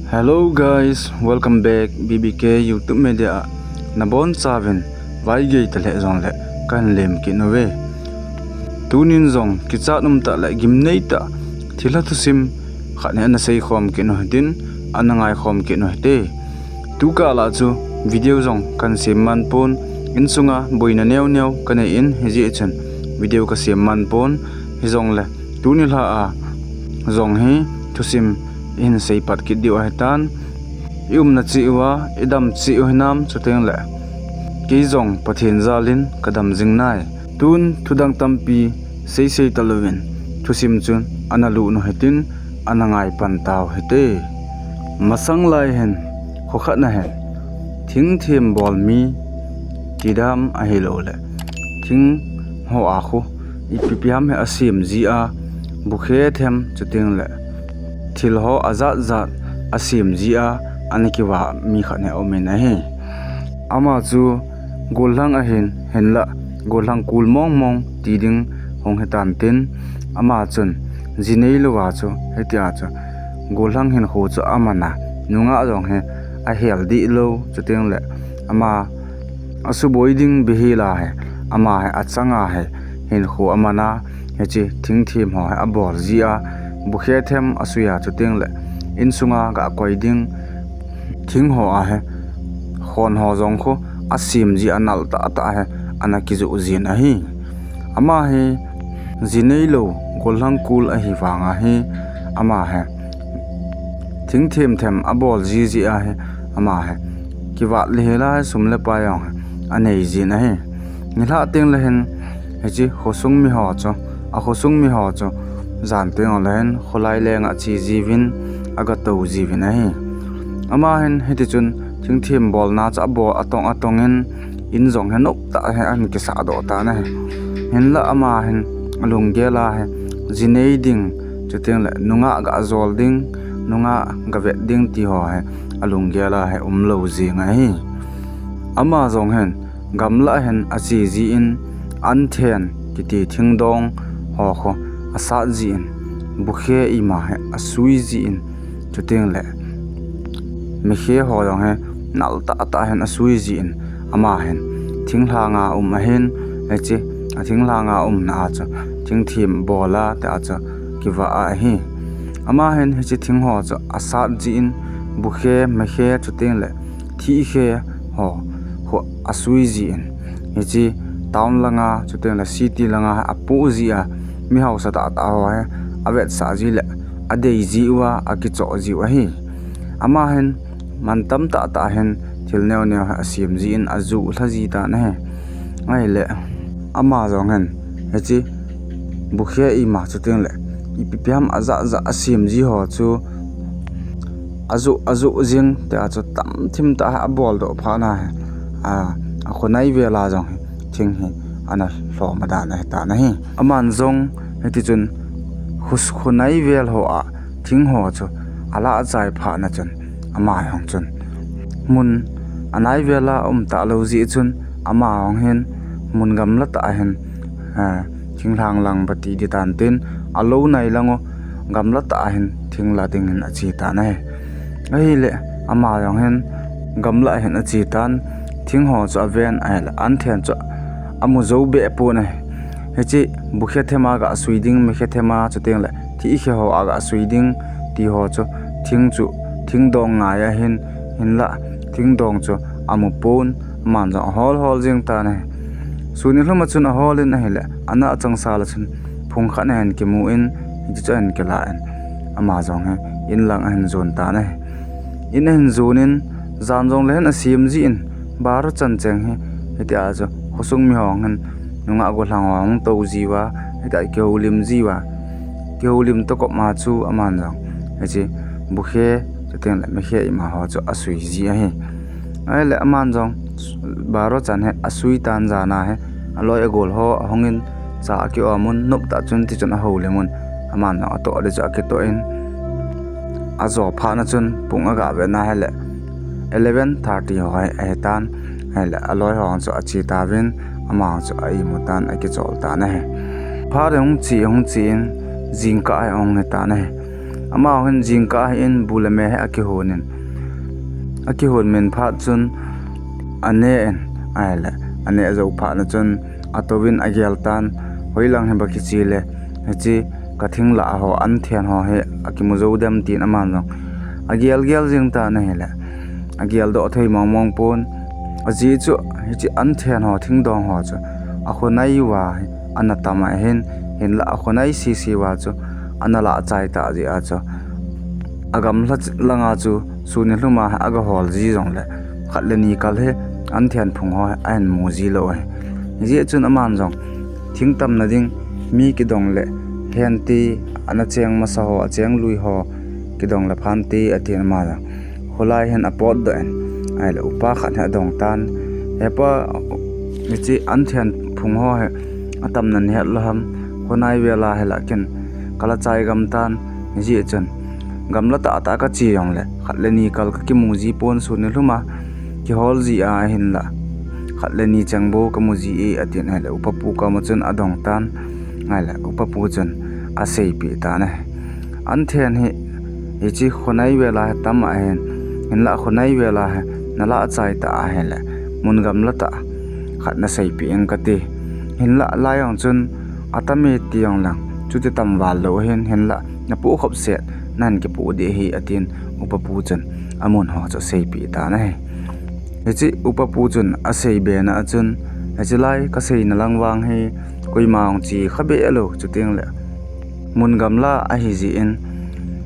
Hello guys, welcome back BBK YouTube Media. Nabon Savin, Vaigay tale zong le kan lem ki nowe. Tunin zong kitsa num ta la gimnei ta thila thusim khane na sei khom ki no din anangai khom ki no te. Tu ka la chu video zong kan semman pon insunga boina new new kana in hiji chen video ka semman pon hizong le tunil ha a zong hi thusim in sei pat ki diu hetan na chiwa idam chi hinam chuteng le ki zong pathin zalin kadam jingnai tun thudang tampi sei talovin thusim chun analu no hetin anangai pantaw hete masang lai hen khokha na hen thing them bol mi kidam a helo le thing ho a khu ipipiam he asim ji a bukhe them chuteng le thil ho azat zat asim jia anikiwa mi khane omena he ama chu golhang a henla golhang kul mong mong tiding hong hetan tin ama chun jinei luwa chu hetia chu golhang hen ho chu amana nunga jong he a healthy lo chuteng le ama asu boiding behila he ama he achanga he hen ho amana hechi thing thim ho a bor jia bukhe them asuya chuteng le insunga ga koiding thing ho a he khon ho jong kho asim ji anal ta he anakizu uzin a hi ama he jinei lo golhang kul a hi wanga he ama he thing them abol ji a he ama he kiwa lehela sumle pa yong anei jin a he nila teng le hen hechi khosung mi ho cho a khosung mi ho cho zan teng olen kholai leng a chi jiwin aga to jiwin a hi ama hen heti chun thing them bol na cha bo atongin in zong hen op ta he an ki sa do ta na he hen la ama hen alung gela he jinei ding chuteng le nunga ga zol ding nunga ga vet ding ti ho he alung gela he lo jinga hi ama zong hen gamla hen a chi ji in an then ki ti thing dong ho kho asa jin bukhe ima he asui jin chuteng le mikhe ho yong he nal ta hen asui jin ama hen thinglanga hen eche thinglanga na cha thingthim bola ta cha kiwa a hi ama hen hechi thing ho cha asa jin bukhe mikhe chuteng le thi khe ho asui jin hechi town langa chuteng le city langa apu zia mi house ta ho he avet sa ji le adei ji wa akicho ji wa hi ama hen mantam ta hen thil neu asim ji in azu thaji ta na he ai le ama jong hen hechi bukhe I ma chuteng le ipipiam aza asim ji ho chu azu jing ta chu tam thim ta bol do pha na he a khonai vela jong thing hi ana hlo ma da na ta na hi aman jong heti chun khus khonai vel ho a thing ho chu ala chai pha na chun ama hong chun mun anai vela ta lo ji chun ama hong hen mun gam la ta hen thing lang bati di tan tin alo nai lango gam la ta hen thing la ding hen achi ta na he ai le ama hong hen gam la hen achi tan thing ho chu aven ai la an then chu amu zo be pu na hechi bukhe thema ga suiding me khe thema chuteng le thi khe ho aga suiding ti ho chu thing dong nga ya hin la thing dong chu amu pon man ja hol jing ta ne suni hloma chun a hol in hele ana achang sala chun phung kha na hen ki mu in ji chen ke la en ama jong he in lang hen zon ta ne in hen zonin zan jong len asim ji in bar chan cheng he hetia jo khosung mi hong hen nunga go hlang wang to jiwa heta keulim jiwa keulim to ko ma chu aman jang hechi bukhe chuteng le mikhe ima ho chu asui ji a he ai le aman jong baro chan he asui tan jana he aloi agol ho hongin cha ki amun nop ta chun ti chun ho le mun aman na to de ja ke to in azo pha na chun punga ga be na hele 11:30 ho ai tan hele aloi ho chu achi ta win ama chu ai mutan aki chol ta na he pha rong chi in jingka ai ong ta na he ama hen jingka in bulame he akihonin akihon men pha chun ane en aile ane zo pha na chun atowin agial tan hoilang he baki chile hechi kathing la ho an thian ho he akimuzo dam tin aman no agial gial jing ta na hele agial do thei mong mong pon aji chu hechi an thian ho thing dong ho chu akhonai wa anatama hen la akhonai si wa chu anala chai ta ji a chu agam langa chu suni hluma aga hol ji jong le khatleni kal he an thian phung ho an muji lo he ji chun aman jong thing tam na ding mi ki dong le hen ti ana cheng ma sa ho cheng lui ho ki dong la phan ti atin ma la holai hen apot do en ai la upa khat ha dong tan epa mi chi an thian phung ho he atam nan he lo ham honai wela he la ken kala chai gam tan ji chun gamla ta ka chi yong le khatleni kal ka ki muji pon su ne hluma ki hol ji a hin la khatleni changbo ka muji e atin hele upapu ka ma chun adong tan ngai la upapu chun a sei pi ta ne an then he chi khonai wela tam a hen hin la khonai wela he nala chai ta a hele mun gamla ta khatna sei pi eng ka ti hin la la yong chun atame ti yong lang chu te tam wal lo hen la na pu khop set nan ke pu de hi atin upapu chun amun ho cho sei pi ta na he chi upapu chun a sei be na chun chi lai ka sei na langwang he koi maung chi khabe alo chu teng le mun gamla a hi ji in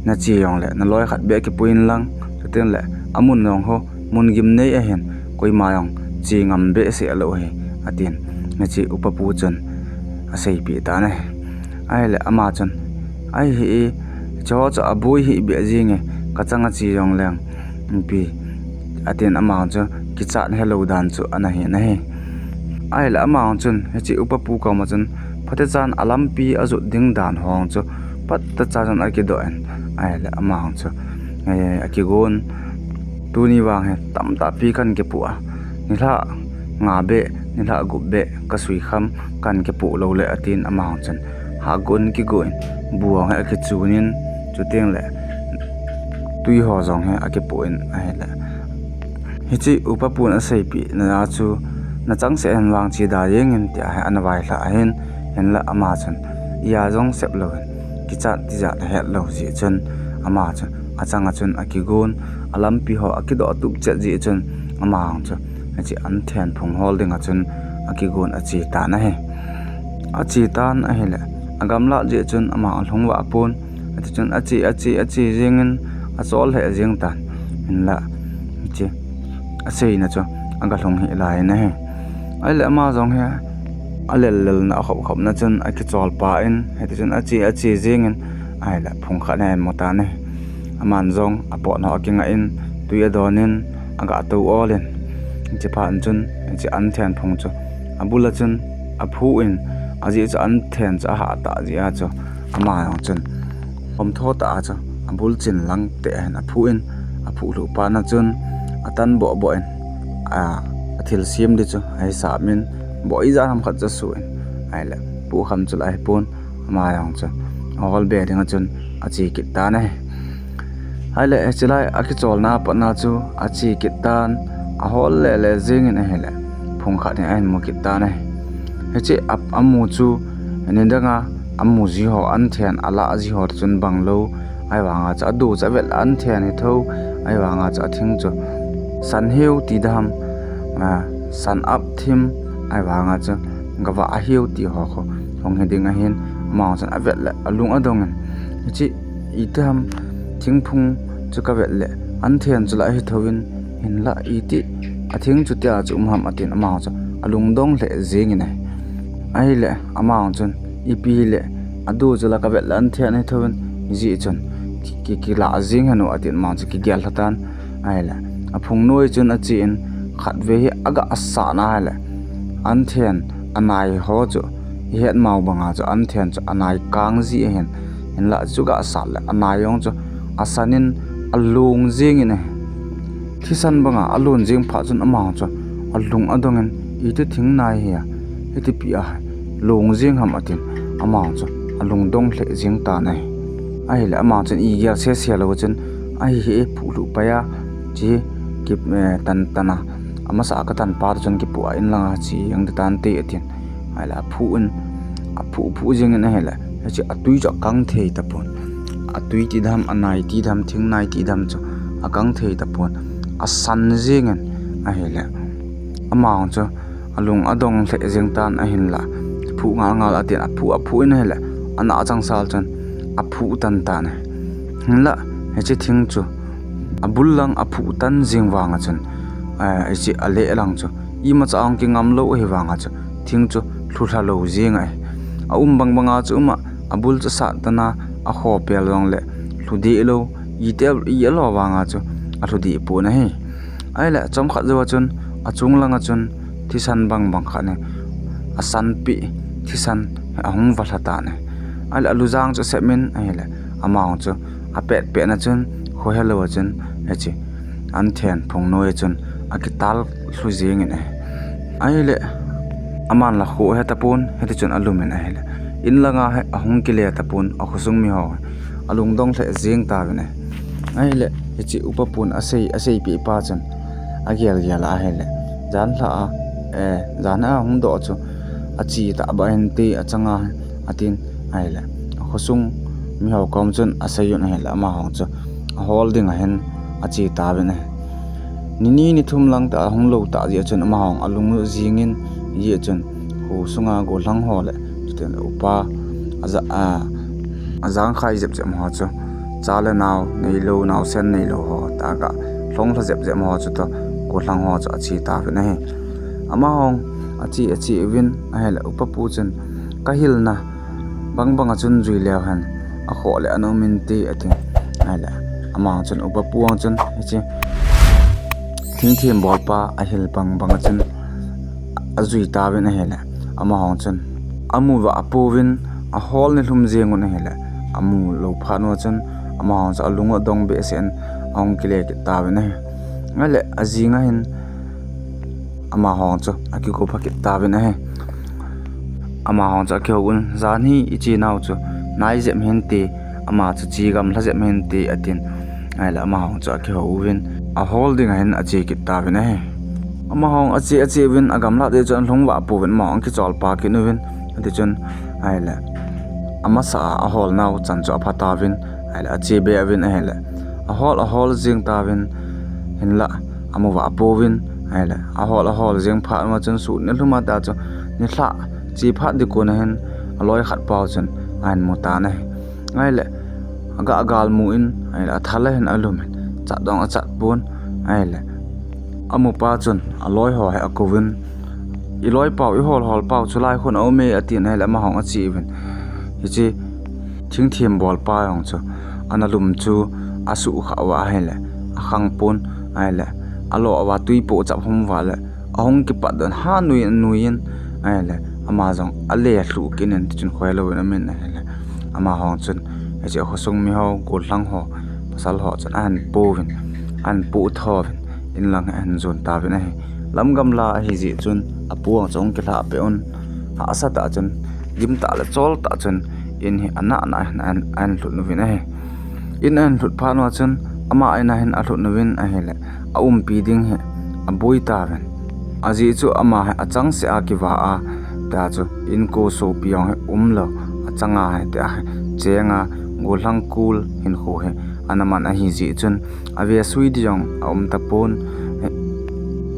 na chi yong le na loi khat be ki puin lang chu teng le amun nong ho mun gim nei a hen koi maung chi ngam be se alo he atin na chi upapu chun a sei pi ta na ai le ama chun ai hi cho abui hi be jinge kachanga chi yong leng pi aten amang chu ki chat hello dan chu ana he na he ai la amang chun hechi upapu ka ma chun phate chan alam pi azu ding dan hong chu pat ta chan aki do en ai la amang chu aki gon tu ni wang he tam ta pi kan ke pu a ni la nga be ni la gu be ka sui kham kan ke pu lo le atin amang chun ha gon ki goin buang he ki chunin chu teng le tui ho jong he ake poin ai la hichi upapu na sei pi na chu na chang se en wang chi da yeng in tia he an wai la hen la ama chun ya jong sep lo ki chat ti ja he lo ji chun ama chu achanga chun akigun alam pi ho akido tup che ji chun ama chu achi an then phung holding a chun akigun achi ta na he achi tan a he le agam la ji chun ama alhung wa pon ati chun achi jingin achol he jing tan in la chi asei na chu anga hlong hi lai na he ai le ma jong he alel na khop na chun aki chol pa in heti chun achi jingin ai la phung kha na mo ta ne aman jong apo na akinga in tuya donin aga to olen chi phan chun chi an thian phung chu abula chun aphu in aji chu an then cha ha ta ji a chu ama yong chun om tho ta cha abul chin lang te an aphu in aphu lu pa na chun atan bo en athil siam de chu ai sa min bo i za ham khat cha su en ai la pu kham chu lai pon ama yong chu hol be ding chun achi ki ta na ai la chilai aki chol na pa na chu achi ki tan a hol le jing in hele phung kha ne an mo ki ta na hechi ap amu chu enendanga amu ji ho an thian ala ji ho chun banglo ai wanga cha du cha vel an thian he tho ai wanga cha thing chu san heu ti dam san up thim ai wanga cha gawa a heu ti ho kho hong heding a hin ma chan a vel alung adong hechi itam thing phung chu ka vel le an thian chu la hi thowin hin la iti a thing chu tia chu ham atin ma cha alung dong le jing ne ai le amang chun ipi le adu jula ka vel an thian he thowin ji chun ki la jing hanu atin ma chu ki gyal hatan ai la aphung noi chun a chin khat ve hi aga asa na le an thian anai ho chu het mau banga chu an thian chu anai kang ji hen in la chu ga sa le anai yong chu asanin alung jing ne thisan banga alun jing pha chun amang chu alung adongen ite thing nai hi iti pi a long jing ham atin amang chu alung dong hle jing ta nai ai la ma chen I gel se se lo chen ai he phu lu pa ya chi ki tan tana ama sa ka tan par chen ki pu in la chi ang tan te atin ai la phu un a phu jing na hela chi atui cho kang thei ta pon atui ti dham anai ti dham thing nai ti dham cho akang thei ta pon a san jingen a hela amang cho alung adong le jeng tan a hin la phu nga nga atin a phu in hela ana chang sal chen a phu tan tan la he chi thing chu abul lang a phu tan jing wanga chen a chi ale lang chu I ma chang ki ngam lo he wanga chu thing chu thu tha lo jing ai a bang banga chu ma abul cha sa tana a ho pel long le thudi lo I tel I lo wanga chu a thudi pu na he ai la chom kha zo chun a chung langa chun thisan bang bang kha ne a san pi thisan a hung wa thata ne ai la lu jang chu semen ai la amang chu a pet pe na chun ho hello chun he chi an then phung noi chun a ki tal hlu jing ne ai le aman la kho he tapun he ti chun alumen ai la in langa he ahung ki le tapun a khusung mi ho alung dong the jing ta ne ai le he chi upapun asei pi pa chan a gel gel a he le jan la jana hung do chu a chi ta ba hen ti a changa atin ai le khusung mi ho kom chun asayun he la ma hong chu holding a hen a chi ta be ne ni thum lang ta hung lo ta ji chun ma hong alung jingin ye chun hu sunga go lang ho le ten upa azang khai jep jep ho chu chale naw nei lo naw sen nei lo ho ta ga long la jep jep ho chu to go lang ho chu chi ta be ne ama hong achi win a hela upa pu chen ka hil na bang a chun jui lew han a kho le anu min ti atin hala ama chun upa pu ang chun chi thim bol pa a hil bang a chun a jui ta be na hela ama hong chun amu wa apu win a hol ne hlum jeng na hela amu lo pha no chun ama hong cha lunga dong be sen ong kile ki ta be na ngale ajinga hin ama hong chu aki ko pha ki ta be na he ama hong cha kyo un zan hi ichi naw chu nai jem hen te ama chu chi gam la jem hen te atin ai la ama hong cha kyo win a holding hen a chi ki ta be na he ama hong achi win agam la de chan hlong wa pu win ma ong ki chol pa ki nu win ati chun ai la ama sa a hol naw chan cho pha ta win ai la achi be win ai la a hol jing ta win hin la amu wa pu win ai la a hol jing pha ma chun su ne hluma ta chu ni thla chi pha di ko na hen aloi khat pau chun an mu ta na ngai le aga agal mu in ai la thala hen alum cha dong a chat bun ai le amu pa chun aloi ho he akovin I loi pau I hol pau chulai khon au me atin ai la ma hong a chi win hi chi thing thiam bol pa yong chu analum chu asu kha wa he le a khang pun ai le alo wa tui po chap hom wa le ahong ki pa don ha nuin ai le ama jong ale hlu kinen chun khoi lo na men ai le ama hong chun he chi khosung mi ho ko lang ho pasal ho chun an pu tho in lang an zon ta ve na he lam gam la hi ji chun apuang chong ki la pe on a asa ta chun gim ta la chol ta chun in hi ana an hlut nu vin a he in an hlut pha no chun ama aina hin a hlut nu vin a he le a pi ding he a boi ta ven a ji chu ama he a chang se a ki wa a ta chu in ko so piang he lo a changa he ta chenga golang kul hin kho he anaman a hi ji chun a ve sui di jong a ta pon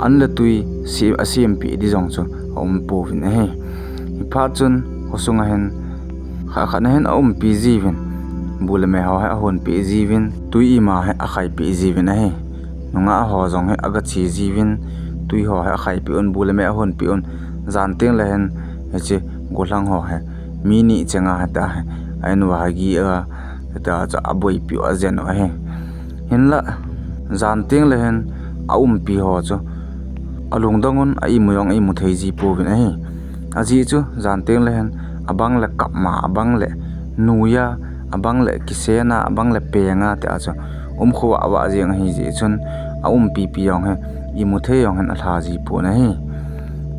an la tui si asim pi di jong chu po vin he hi pha chun hosunga hen kha na hen pi ji vin bul me ha hon pi ji vin tui ma he a khai pi ji vin he nunga ho jong he aga chi ji vin tui ho he a khai pi on bul me hon pi on zan teng la hen he che golang ho he mini chenga ha ta he ain wa gi a ta cha aboi pi a zen o he hin la zan teng la hen a pi ho chu alung dongon ai muyong ai muthei ji po vin ai aji chu zan teng le hen abang le kapma abang le nuya abang le kisena abang le penga te acha khuwa awa jeng hi ji chun a pi yong he I muthei yong hen a thla ji po na hi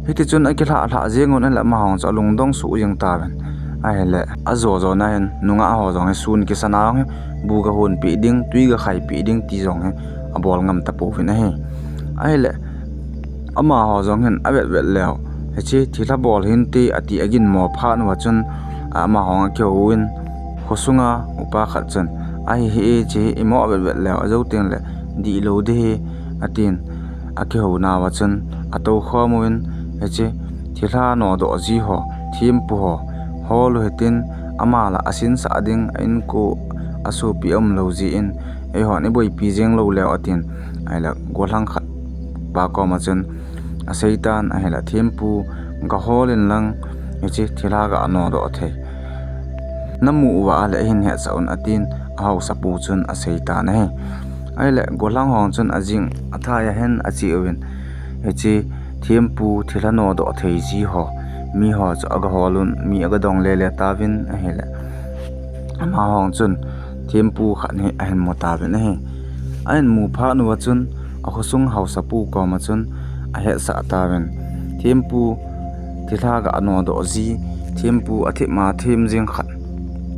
hiti chun a ki thla jengon la ma hong cha lung dong su jeng ta ben ai le azo na hen nunga ho jong he sun ki sana he bu ga hon pi ding tui ga khai pi ding ti jong he abol ngam ta pu vin he ai le ama ho jong hen avet vet leo he chi thila bol hin ti ati agin mo pha nu chun ama hong kyo win khosunga upa khat chun ai he chi imo avet vet leo azo teng le di lo de atin ake ho na wa chun ato kho muin he chi thila no do ji ho thim pu ho hol hetin amala asin sa ding in ko asu pi lo ji in e ho ni boi pi jeng lo le atin aila golang khat ba ko ma chun a seitan a hela thempu ga holin lang echi thila ga no do the namu wa le hin he saun atin hau sapu chun a seitan he aile golang hong chun ajing athaya hen achi win echi thempu thila no do thei ji ho mi ho cha aga holun mi aga dong le le tawin a hele ama hong chun thempu khan he a hen mo tawin he ain mu pha nu wa chun a khosung hau sapu ko ma chun a he sa tawin thempu thila ga no do ji thempu athi ma them jing khat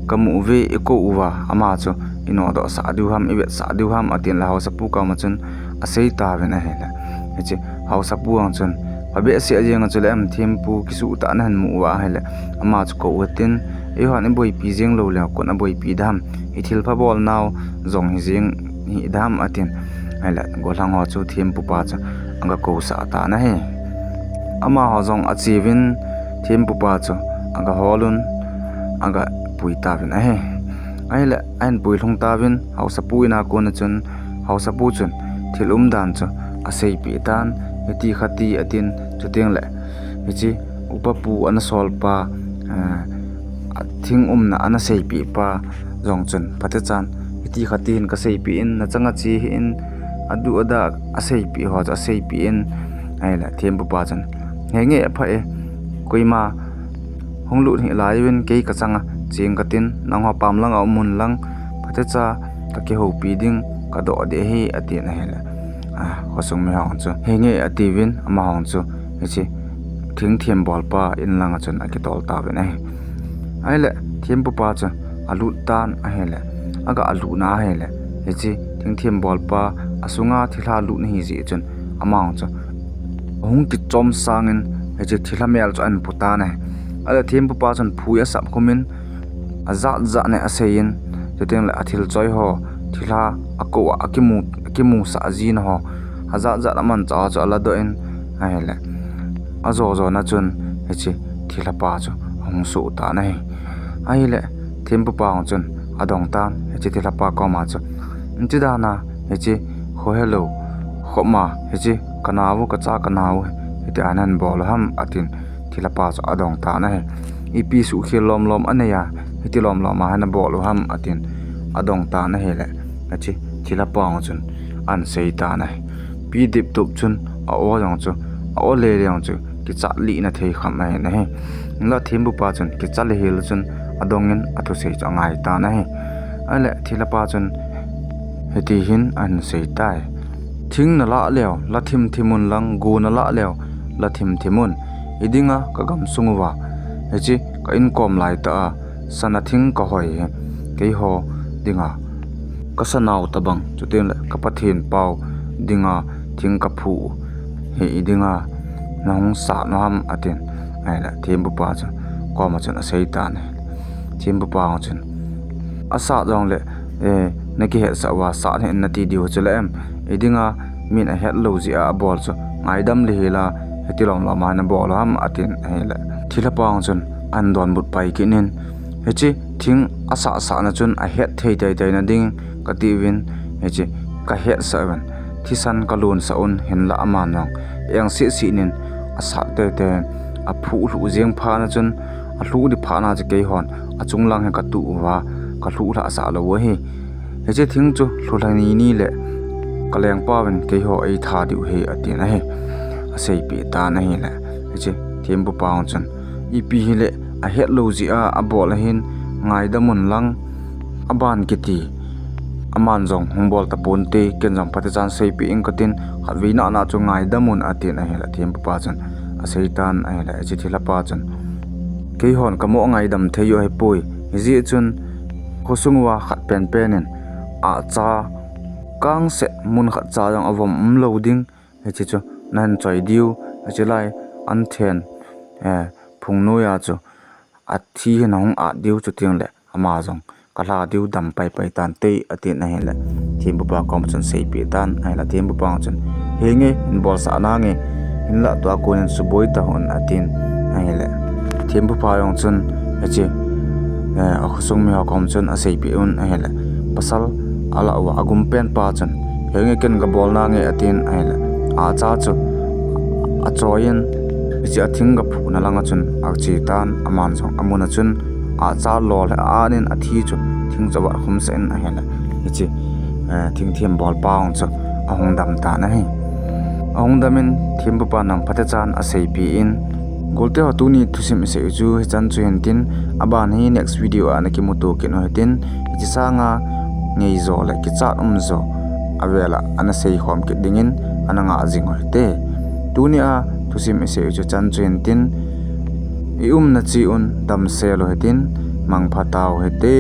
kamu ve eko uwa ama chu ino do sa du ham ibe sa du ham atin la hau sapu ko ma chun a sei tawin a hele echi hau sapu ang chun abe se ajeng chule am thempu kisu ta nan mu wa hele ama chu ko wetin e han boi pi jeng lo le ko na boi pi dam hi thil pha bol naw zong hi jeng hi dam atin hele golang ho chu thempu pa cha anga ko sa ta na he ama ho zong achivin thempu pa chu anga holun anga pui ta vin a he aile ain pui thong ta vin hau sapu ina ko na chun hau sapu chun thilum dan chu asei pi tan eti khati atin chuteng le echi upapu ana solpa thing na ana sei pi pa jong chun pate chan eti khati hin ka sei pi in na changa chi in adu ada asei pi ho cha sei pi in aila thempu pa chan nge pha e koima honglu hi lai win ke ka changa ching katin nang ho pam lang mun lang pate cha ka ke ho pi ding ka do de hi atin hela khosung me hong chu henge ativin ama hong chu echi thing thiam bol pa in langa chun aki tol ta ve nei aile thiam pu pa chu alu tan a hele aga alu na hele echi thing thiam bol pa asunga thila lu ni ji chun ama hong chu hong ki chom sangin echi thila mel chu an puta ne ala thiam pu pa chun phuya sap khumin aza za ne asein teteng le athil choi ho thila ako akimu sa azin ho haza za man cha cha la do in ai le azo na chun hechi thila pa chu hong su ta na he ai le thempu pa hong chun adong tan hechi thila pa ko ma chu nti da na hechi ho hello kho ma hechi kanawu ka cha kanawu heti anan bol ham atin thila pa chu adong ta na he ipi su khil lom aneya heti lom ma hana bol ham atin adong ta na he le achi thila pa hong chun an sei ta na pi dip tup chun a o jong chu a o le jong chu ki cha li na thei kham mai na he la thembu pa chun ki cha le hel chun adongin athu sei cha ngai ta na he ale thila pa chun heti hin an sei tai thing na la leo la thimun lang go na la leo la thimun idinga ka gam sunguwa hechi ka in kom lai ta sana thing ka hoi ke ho dinga kasanaw tabang chuten le kapathin pau dinga thing ka phu he idinga nang sa nam atin aila thembu pa cha ko ma chun aseitan thembu pa chun asa jong le na ki he sa wa sa ne na ti diu chule em idinga min a het lo ji a bol chu ngai dam le hela hetilom la ma na bol ham atin hela thila pa chun an don but pai kinin hechi thing asa sa na chun a het thei dai na ding kativin hechi ka het sawan thisan kalun saun hen la amanong yang si nin asa te a phu lu jeng pha na chun a lu di pha na je ke hon a chung lang he ka tu wa ka lu la asa lo he hechi thing chu lulani ni le kaleng pawen ke ho ai tha diu he atina he asei pi ta na he la hechi thembu paung chun ipi hi le a het lo ji a bol hin ngai da mun lang aban kiti aman jong hongbol ta ponte kenjang pate chan sei pi ing katin hatwina na chu ngai damun atin a hela them pa chan a seitan a hela chi thila pa chan ke hon kamo ngai dam theyo he pui ji chun khosungwa khat pen penin a cha kang se mun khat cha yang avom loading he chi chu nan choi diu chi lai an then phung nu ya chu a thi nong a diu chu ting le ama jong kala diu dam pai pai tan te ati na hele thim bu pa kom chun sei pi tan ai la thim bu pa chun he nge in bol sa na nge in la to ko nen su boi ta hon atin ai hele thim bu pa yong chun chi a khosung mi ha kom chun a sei pi un ai hele pasal ala wa agum pen pa chun he nge ken ga bol na nge atin ai hele a cha chu a choyen chi athing ga phu na langa chun a chi tan aman song amuna chun a cha lol anin a thi chu thing chawa khum sen a hela chi thing thiam bol paung chu a hong dam ta na he a hong damin thim bu pa nang phata chan a sei pi in golte ho tu ni thusim se chu he chan chu hen tin aban hi next video ana ki mutu kin ho tin chi sa nga ngei zo le ki cha zo avela ana sei khom ki dingin ana nga jing ho te tu ni a thusim se chu chan chu hen tin i na chi un dam se lo he tin mang pha taw he te